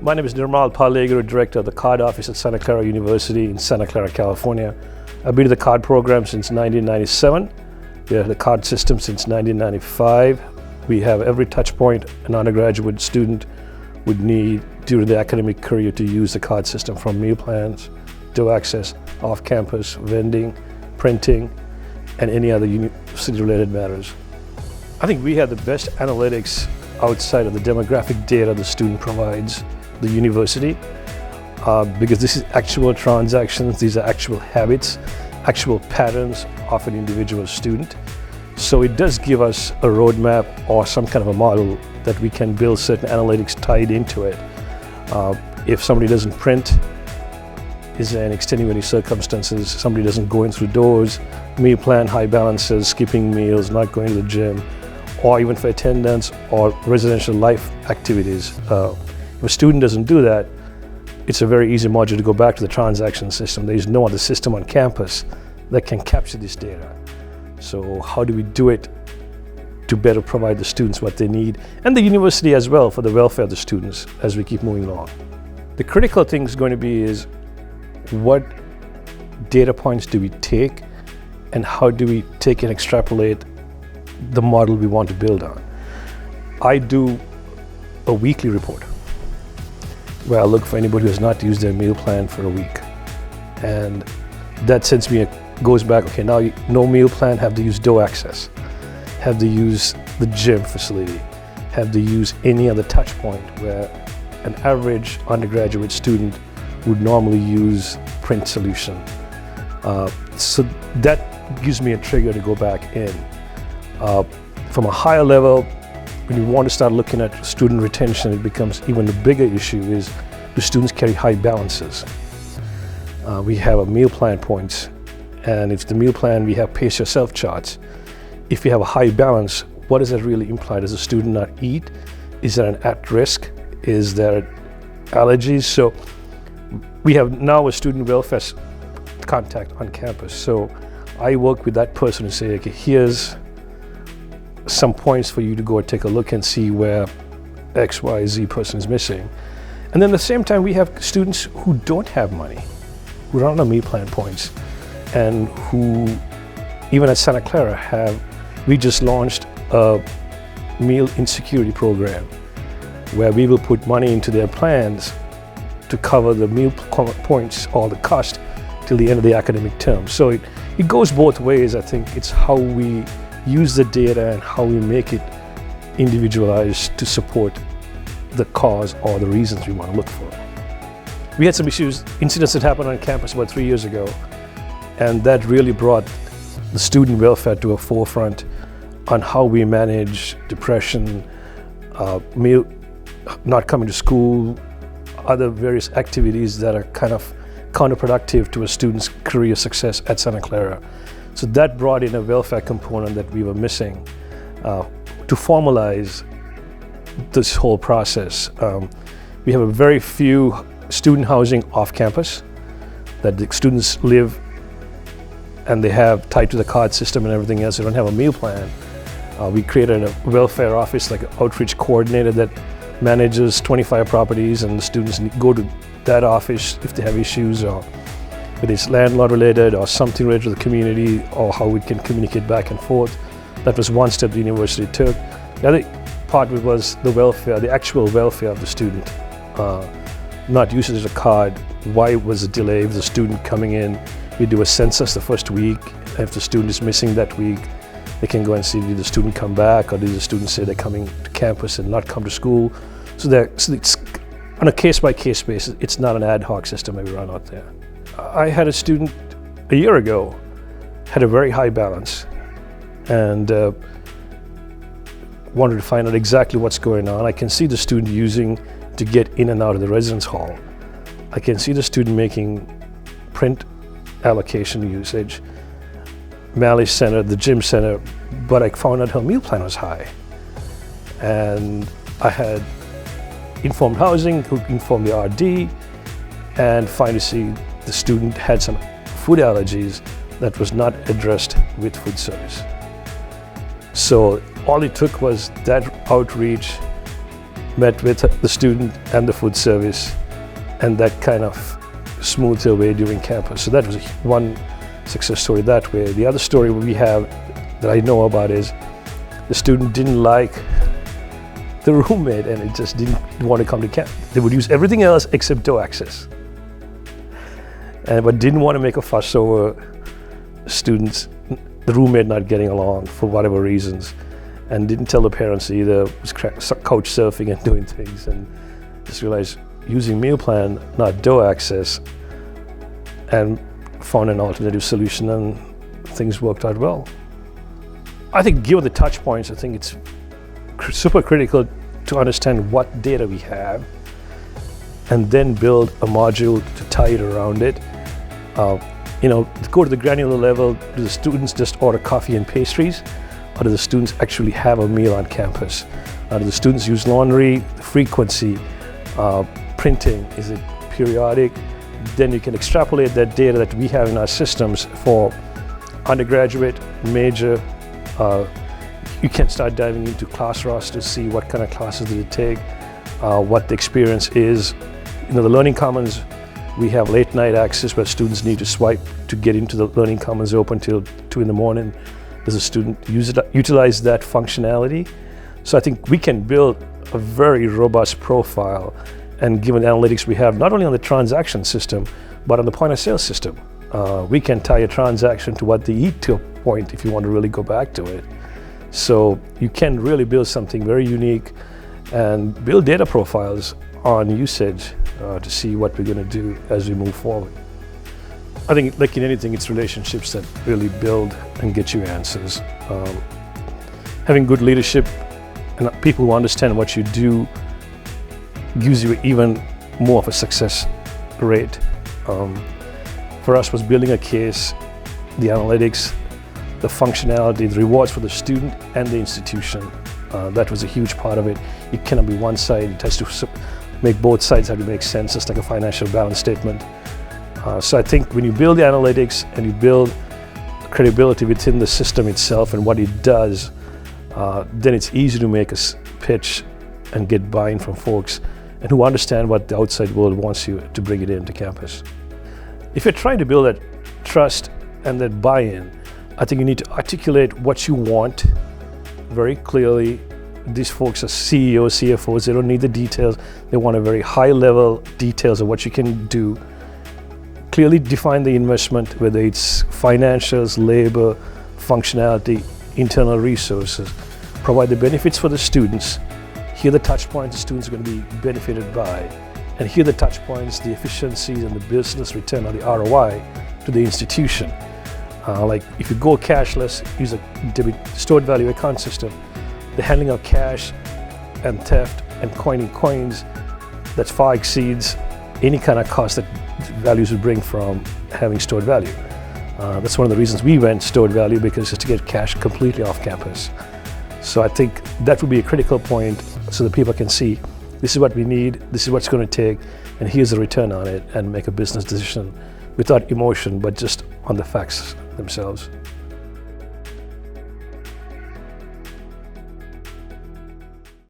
My name is Nirmal Palleguru, Director of the CARD Office at Santa Clara University in Santa Clara, California. I've been to the CARD program since 1997. We have the CARD system since 1995. We have every touch point an undergraduate student would need during the academic career to use the CARD system, from meal plans, door access, off-campus, vending, printing, and any other university-related matters. I think we have the best analytics outside of the demographic data the student provides the university, because this is actual transactions, these are actual habits, actual patterns of an individual student. So it does give us a roadmap or some kind of a model that we can build certain analytics tied into it. If somebody doesn't print, is there an extenuating circumstances, somebody doesn't go in through doors, meal plan, high balances, skipping meals, not going to the gym, or even for attendance or residential life activities. If a student doesn't do that, it's a very easy module to go back to the transaction system. There is no other system on campus that can capture this data. So how do we do it to better provide the students what they need, and the university as well, for the welfare of the students as we keep moving along? The critical thing is going to be is what data points do we take, and how do we take and extrapolate the model we want to build on? I do a weekly report where I look for anybody who has not used their meal plan for a week. And that sends me, goes back, okay, now no meal plan, have to use door access, have to use the gym facility, have to use any other touch point where an average undergraduate student would normally use print solution. So that gives me a trigger to go back in. From a higher level, when you want to start looking at student retention, it becomes even a bigger issue is, do students carry high balances? We have a meal plan points, and if the meal plan, we have pace yourself charts. If you have a high balance, what does that really imply? Does the student not eat? Is there an at risk? Is there allergies? So we have now a student welfare contact on campus. So I work with that person to say, okay, here's some points for you to go and take a look and see where X, Y, Z person is missing. And then at the same time, we have students who don't have money, who are on the meal plan points, and who, even at Santa Clara, we just launched a meal insecurity program where we will put money into their plans to cover the meal points or the cost till the end of the academic term. So it goes both ways. I think it's how we use the data and how we make it individualized to support the cause or the reasons we want to look for. We had some incidents that happened on campus about 3 years ago, and that really brought the student welfare to a forefront on how we manage depression, not coming to school, other various activities that are kind of counterproductive to a student's career success at Santa Clara. So that brought in a welfare component that we were missing to formalize this whole process. We have a very few student housing off campus that the students live and they have tied to the CARD system and everything else. They don't have a meal plan. We created a welfare office, like an outreach coordinator that manages 25 properties, and the students go to that office if they have issues, or whether it's landlord related or something related to the community, or how we can communicate back and forth. That was one step the university took. The other part was the welfare, the actual welfare of the student. Not used as a card. Why was it delayed? If the student coming in, we do a census the first week. If the student is missing that week, they can go and see, did the student come back, or did the student say they're coming to campus and not come to school? So it's on a case-by-case basis. It's not an ad hoc system that we run out there. I had a student a year ago, had a very high balance, and wanted to find out exactly what's going on. I can see the student using to get in and out of the residence hall. I can see the student making print allocation usage, Malice Center, the gym center, but I found out her meal plan was high. And I had informed housing, who informed the RD, and finally see the student had some food allergies that was not addressed with food service. So all it took was that outreach, met with the student and the food service, and that kind of smoothed their way during campus. So that was one success story that way. The other story we have that I know about is the student didn't like the roommate and it just didn't want to come to camp. They would use everything else except door access, but didn't want to make a fuss over students, the roommate not getting along for whatever reasons, and didn't tell the parents either, was couch surfing and doing things, and just realized using meal plan, not door access, and found an alternative solution, and things worked out well. I think given the touch points, I think it's super critical to understand what data we have and then build a module to tie it around it. To go to the granular level, do the students just order coffee and pastries, or do the students actually have a meal on campus? Do the students use laundry, frequency, printing, is it periodic? Then you can extrapolate that data that we have in our systems for undergraduate, major. You can start diving into class rosters, see what kind of classes do they take, what the experience is. The Learning Commons, we have late night access where students need to swipe to get into the Learning Commons open till 2 in the morning. Does a student utilize that functionality? So I think we can build a very robust profile, and given the analytics we have, not only on the transaction system, but on the point of sale system. We can tie a transaction to what they eat to a point if you want to really go back to it. So you can really build something very unique and build data profiles on usage to see what we're going to do as we move forward. I think, like in anything, it's relationships that really build and get you answers. Having good leadership and people who understand what you do gives you even more of a success rate. For us was building a case, the analytics, the functionality, the rewards for the student and the institution. That was a huge part of it. It cannot be one side, it has to make both sides have to make sense, just like a financial balance statement. So I think when you build the analytics and you build credibility within the system itself and what it does, then it's easy to make a pitch and get buy-in from folks and who understand what the outside world wants you to bring it into campus. If you're trying to build that trust and that buy-in, I think you need to articulate what you want very clearly. These folks are CEOs, CFOs, they don't need the details. They want a very high level details of what you can do. Clearly define the investment, whether it's financials, labor, functionality, internal resources. Provide the benefits for the students. Here are the touch points the students are going to be benefited by. And here are the touch points, the efficiencies and the business return or the ROI to the institution. Like if you go cashless, use a stored value account system, the handling of cash and theft and coining coins, that far exceeds any kind of cost that values would bring from having stored value. That's one of the reasons we went stored value, because it's to get cash completely off campus. So I think that would be a critical point so that people can see this is what we need, this is what's going to take, and here's the return on it, and make a business decision without emotion, but just on the facts themselves.